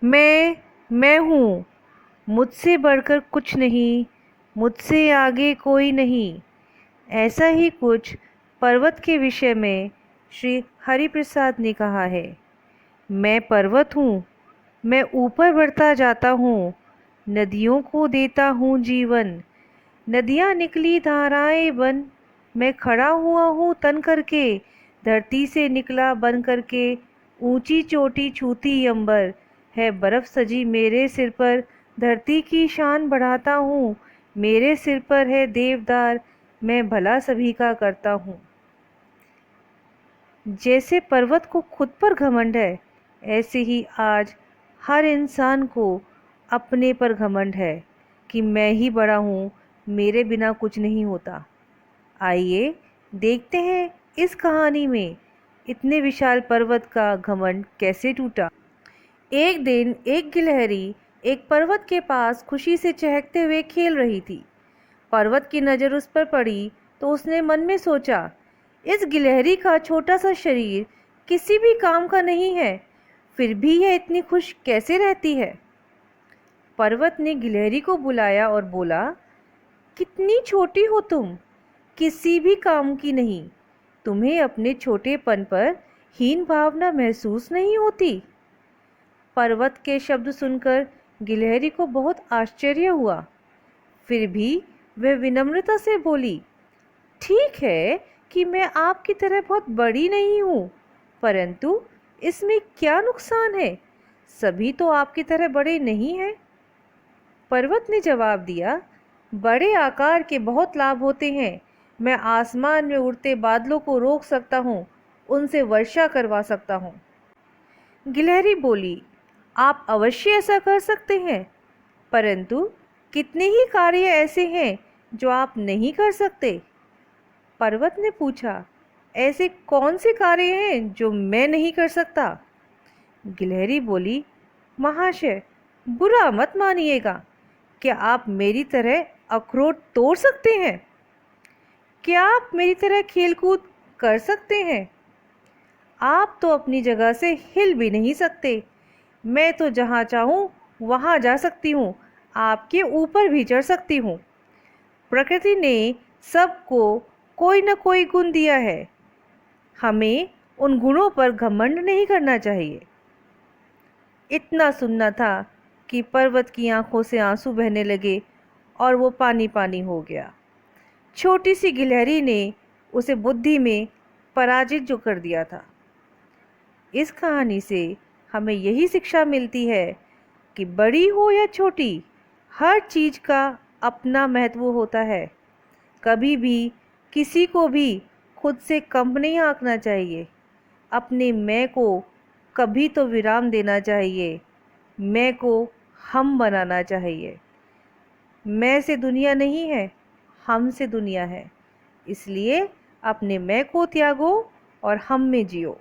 मैं हूँ, मुझसे बढ़कर कुछ नहीं, मुझसे आगे कोई नहीं। ऐसा ही कुछ पर्वत के विषय में श्री हरिप्रसाद ने कहा है। मैं पर्वत हूँ, मैं ऊपर बढ़ता जाता हूँ, नदियों को देता हूँ जीवन। नदियाँ निकली धाराएं बन, मैं खड़ा हुआ हूँ तन करके, धरती से निकला बन करके, ऊंची चोटी छूती अंबर, है बर्फ सजी मेरे सिर पर, धरती की शान बढ़ाता हूँ, मेरे सिर पर है देवदार, मैं भला सभी का करता हूँ। जैसे पर्वत को खुद पर घमंड है, ऐसे ही आज हर इंसान को अपने पर घमंड है कि मैं ही बड़ा हूँ, मेरे बिना कुछ नहीं होता। आइए देखते हैं इस कहानी में इतने विशाल पर्वत का घमंड कैसे टूटा। एक दिन एक गिलहरी एक पर्वत के पास खुशी से चहकते हुए खेल रही थी। पर्वत की नज़र उस पर पड़ी तो उसने मन में सोचा, इस गिलहरी का छोटा सा शरीर किसी भी काम का नहीं है, फिर भी यह इतनी खुश कैसे रहती है। पर्वत ने गिलहरी को बुलाया और बोला, कितनी छोटी हो तुम, किसी भी काम की नहीं। तुम्हें अपने छोटेपन पर हीन भावना महसूस नहीं होती। पर्वत के शब्द सुनकर गिलहरी को बहुत आश्चर्य हुआ। फिर भी वह विनम्रता से बोली, ठीक है कि मैं आपकी तरह बहुत बड़ी नहीं हूँ, परंतु इसमें क्या नुकसान है, सभी तो आपकी तरह बड़े नहीं हैं। पर्वत ने जवाब दिया, बड़े आकार के बहुत लाभ होते हैं। मैं आसमान में उड़ते बादलों को रोक सकता हूँ, उनसे वर्षा करवा सकता हूँ। गिलहरी बोली, आप अवश्य ऐसा कर सकते हैं, परंतु कितने ही कार्य ऐसे हैं जो आप नहीं कर सकते। पर्वत ने पूछा, ऐसे कौन से कार्य हैं जो मैं नहीं कर सकता। गिलहरी बोली, महाशय बुरा मत मानिएगा, क्या आप मेरी तरह अखरोट तोड़ सकते हैं? क्या आप मेरी तरह खेलकूद कर सकते हैं? आप तो अपनी जगह से हिल भी नहीं सकते। मैं तो जहाँ चाहूँ वहाँ जा सकती हूँ, आपके ऊपर भी चढ़ सकती हूँ। प्रकृति ने सबको कोई न कोई गुण दिया है, हमें उन गुणों पर घमंड नहीं करना चाहिए। इतना सुनना था कि पर्वत की आंखों से आंसू बहने लगे और वो पानी पानी हो गया। छोटी सी गिलहरी ने उसे बुद्धि में पराजित जो कर दिया था। इस कहानी से हमें यही शिक्षा मिलती है कि बड़ी हो या छोटी, हर चीज़ का अपना महत्व होता है। कभी भी किसी को भी खुद से कम नहीं आंकना चाहिए। अपने मैं को कभी तो विराम देना चाहिए, मैं को हम बनाना चाहिए। मैं से दुनिया नहीं है, हम से दुनिया है। इसलिए अपने मैं को त्यागो और हम में जियो।